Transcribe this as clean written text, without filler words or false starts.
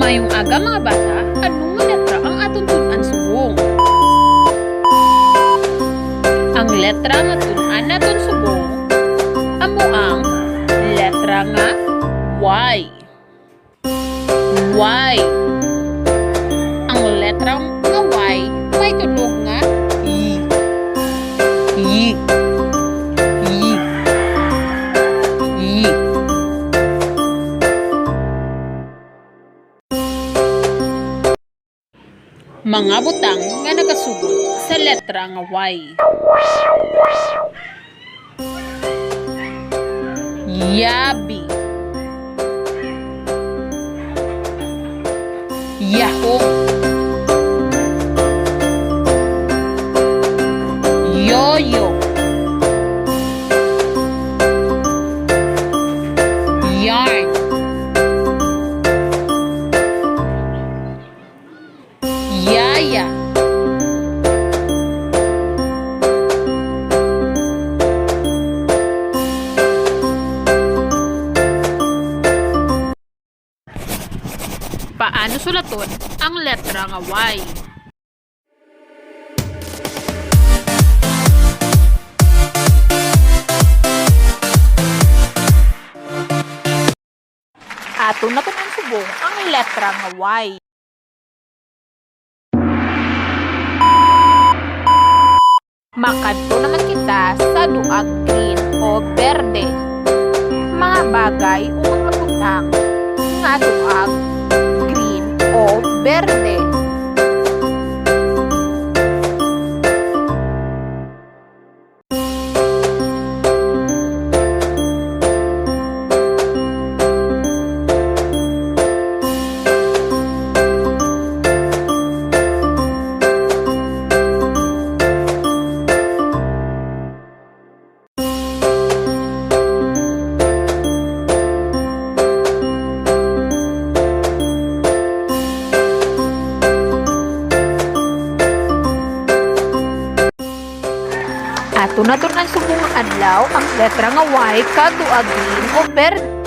Mayong aga mga bata, anong nga letra ang atong tun-an subong? Ang letra nga tun-an naton subong amo ang letra nga Y. Y. Ang letra nga Y may tunog nga Y. Y. Y. Y. Mga butang nga nagasugod sa letra nga Y. Yabi. Yahong. Yoyo. Yarn. Yaya. Paano sulaton ang letra nga Y? Ato na ang subong ang letra nga Y. Makadto naman kita sa duag green o berde. Mga bagay o mga butang nga duag green o berde. Ato na ang subong adlaw ang letra nga Y kaduag green o berde.